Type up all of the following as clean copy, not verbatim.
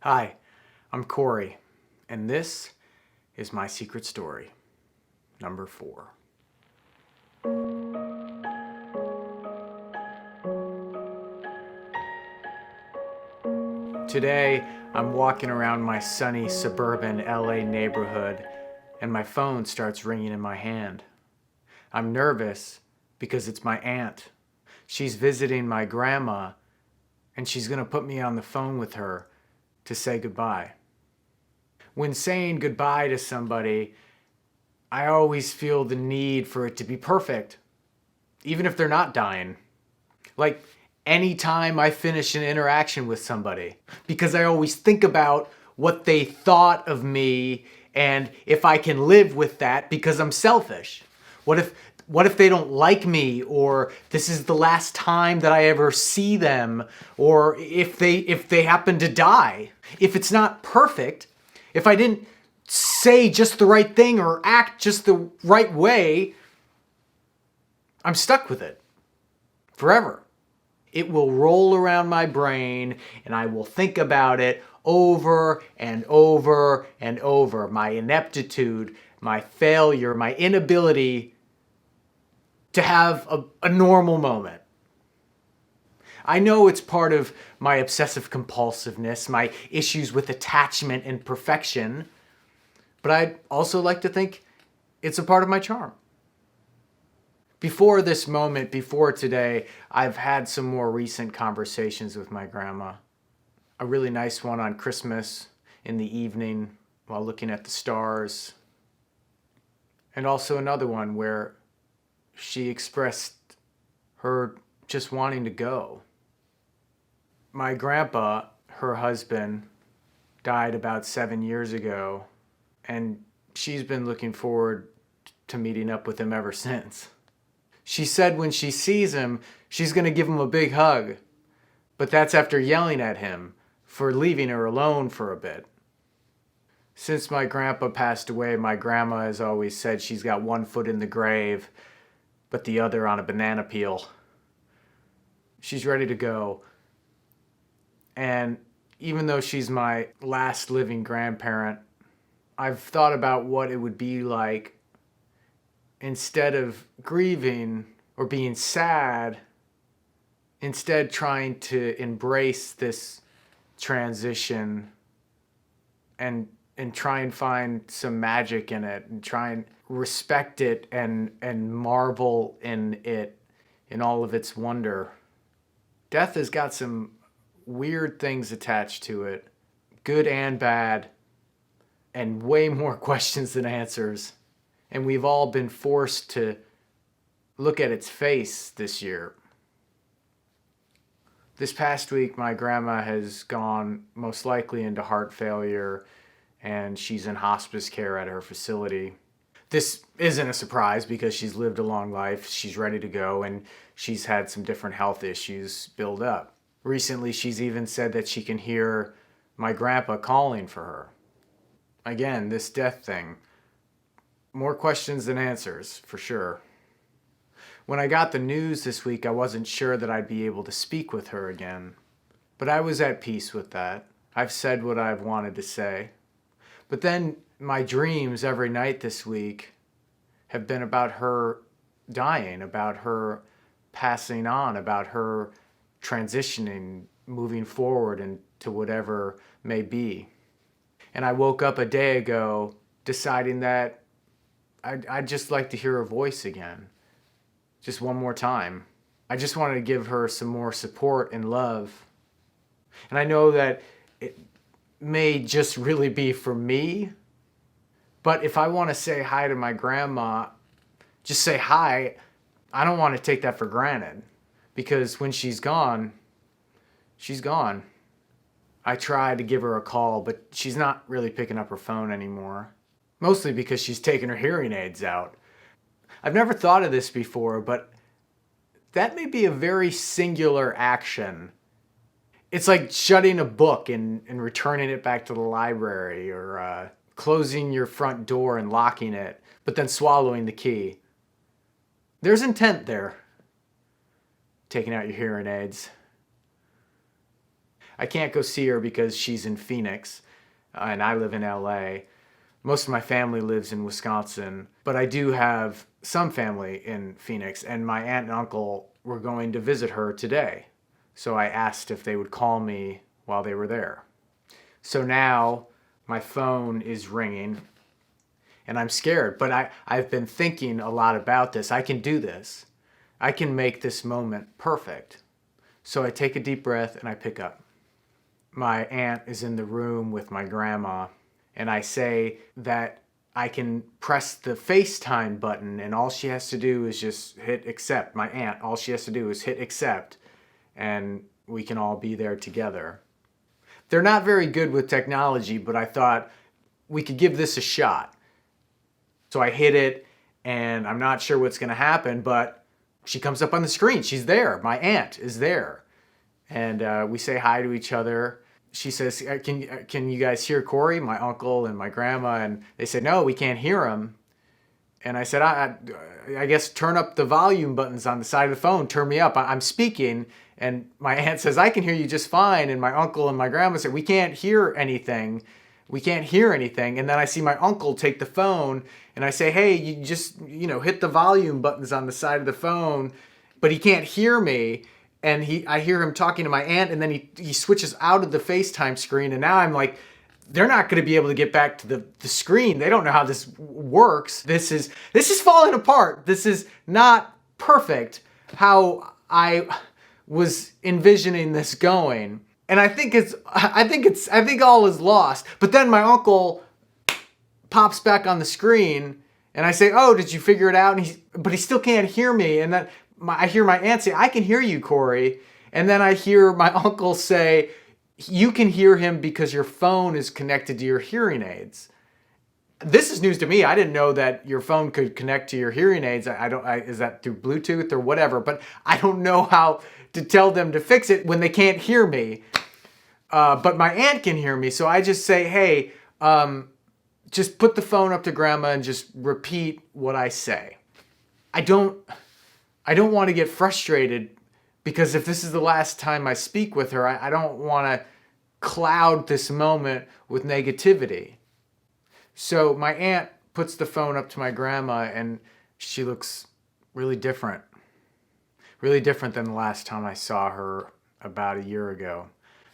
Hi, I'm Corey, and this is my secret story, number 4. Today, I'm walking around my sunny suburban LA neighborhood, and my phone starts ringing in my hand. I'm nervous because it's my aunt. She's visiting my grandma, and she's going to put me on the phone with her to say goodbye. When saying goodbye to somebody, I always feel the need for it to be perfect, even if they're not dying. Like anytime I finish an interaction with somebody, because I always think about what they thought of me and if I can live with that because I'm selfish. What if they don't like me, or this is the last time that I ever see them, or if they happen to die? If it's not perfect, if I didn't say just the right thing or act just the right way, I'm stuck with it forever. It will roll around my brain and I will think about it over and over and over. My ineptitude, my failure, my inability to have a normal moment. I know it's part of my obsessive compulsiveness, my issues with attachment and perfection, but I'd also like to think it's a part of my charm. Before this moment, before today, I've had some more recent conversations with my grandma. A really nice one on Christmas in the evening while looking at the stars. And also another one where she expressed her just wanting to go. My grandpa, her husband, died about 7 years ago, and she's been looking forward to meeting up with him ever since. She said when she sees him, she's going to give him a big hug, but that's after yelling at him for leaving her alone for a bit. Since my grandpa passed away, my grandma has always said she's got one foot in the grave, but the other on a banana peel. She's ready to go. And even though she's my last living grandparent, I've thought about what it would be like, instead of grieving or being sad, instead trying to embrace this transition and try and find some magic in it and try and respect it and marvel in it, in all of its wonder. Death has got some weird things attached to it, good and bad, and way more questions than answers. And we've all been forced to look at its face this year. This past week, my grandma has gone most likely into heart failure, and she's in hospice care at her facility. This isn't a surprise because she's lived a long life, she's ready to go, and she's had some different health issues build up. Recently, she's even said that she can hear my grandpa calling for her. Again, this death thing. More questions than answers, for sure. When I got the news this week, I wasn't sure that I'd be able to speak with her again. But I was at peace with that. I've said what I've wanted to say. But then my dreams every night this week have been about her dying, about her passing on, about her transitioning, moving forward into whatever may be. And I woke up a day ago deciding that I'd just like to hear her voice again. Just one more time. I just wanted to give her some more support and love. And I know that it may just really be for me, but if I want to say hi to my grandma, just say hi. I don't want to take that for granted, because when she's gone, she's gone. I tried to give her a call, but she's not really picking up her phone anymore. Mostly because she's taken her hearing aids out. I've never thought of this before, but that may be a very singular action. It's like shutting a book and returning it back to the library, or closing your front door and locking it, but then swallowing the key. There's intent there. Taking out your hearing aids. I can't go see her because she's in Phoenix and I live in LA. Most of my family lives in Wisconsin, but I do have some family in Phoenix, and my aunt and uncle were going to visit her today. So I asked if they would call me while they were there. So now my phone is ringing and I'm scared, but I've been thinking a lot about this. I can do this. I can make this moment perfect. So I take a deep breath and I pick up. My aunt is in the room with my grandma, and I say that I can press the FaceTime button and all she has to do is just hit accept. My aunt, all she has to do is hit accept and we can all be there together. They're not very good with technology, but I thought we could give this a shot. So I hit it and I'm not sure what's going to happen, but she comes up on the screen. She's there. My aunt is there. And we say hi to each other. She says, can you guys hear Corey, my uncle and my grandma? And they said, no, we can't hear him. And I said, I guess turn up the volume buttons on the side of the phone. Turn me up. I'm speaking. And my aunt says, I can hear you just fine. And my uncle and my grandma said, we can't hear anything. We can't hear anything. And then I see my uncle take the phone and I say, hey, you just, hit the volume buttons on the side of the phone, but he can't hear me. And I hear him talking to my aunt, and then he switches out of the FaceTime screen. And now I'm like, they're not going to be able to get back to the screen. They don't know how this works. This is falling apart. This is not perfect how I was envisioning this going. And I think all is lost. But then my uncle pops back on the screen and I say, oh, did you figure it out? But he still can't hear me. And then I hear my aunt say, I can hear you, Corey. And then I hear my uncle say, you can hear him because your phone is connected to your hearing aids. This is news to me. I didn't know that your phone could connect to your hearing aids. Is that through Bluetooth or whatever? But I don't know how to tell them to fix it when they can't hear me. But my aunt can hear me. So I just say, hey, just put the phone up to grandma and just repeat what I say. I don't want to get frustrated because if this is the last time I speak with her, I don't want to cloud this moment with negativity. So my aunt puts the phone up to my grandma and she looks really different than the last time I saw her about a year ago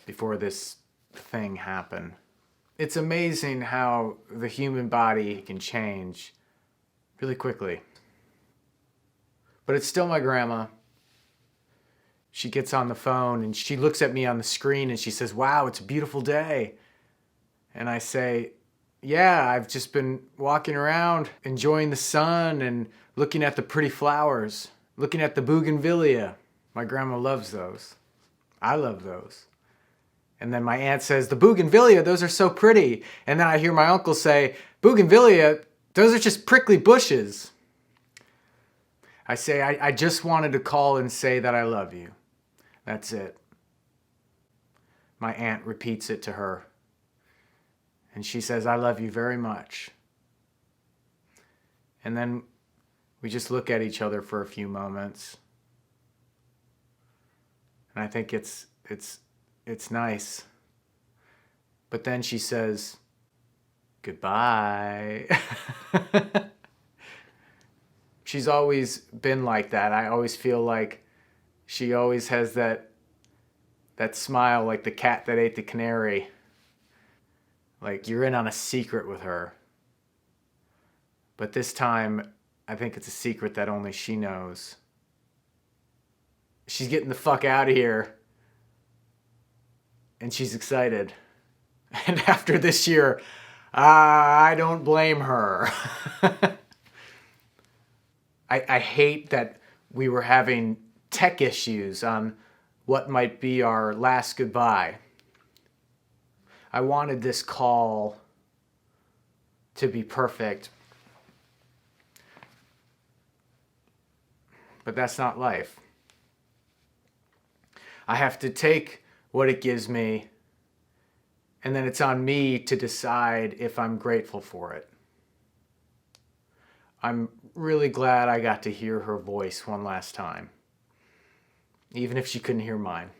before this thing happened. It's amazing how the human body can change really quickly. But it's still my grandma. She gets on the phone and she looks at me on the screen and she says, wow, it's a beautiful day. And I say, yeah, I've just been walking around enjoying the sun and looking at the pretty flowers, looking at the bougainvillea. My grandma loves those. I love those. And then my aunt says, the bougainvillea, those are so pretty. And then I hear my uncle say, bougainvillea, those are just prickly bushes. I say, I just wanted to call and say that I love you. That's it. My aunt repeats it to her. And she says, I love you very much. And then we just look at each other for a few moments. And I think it's nice. But then she says, goodbye. She's always been like that. I always feel like she always has that smile like the cat that ate the canary. Like you're in on a secret with her. But this time, I think it's a secret that only she knows. She's getting the fuck out of here. And she's excited. And after this year, I don't blame her. I hate that we were having tech issues on what might be our last goodbye. I wanted this call to be perfect. But that's not life. I have to take what it gives me, and then it's on me to decide if I'm grateful for it. I'm really glad I got to hear her voice one last time, even if she couldn't hear mine.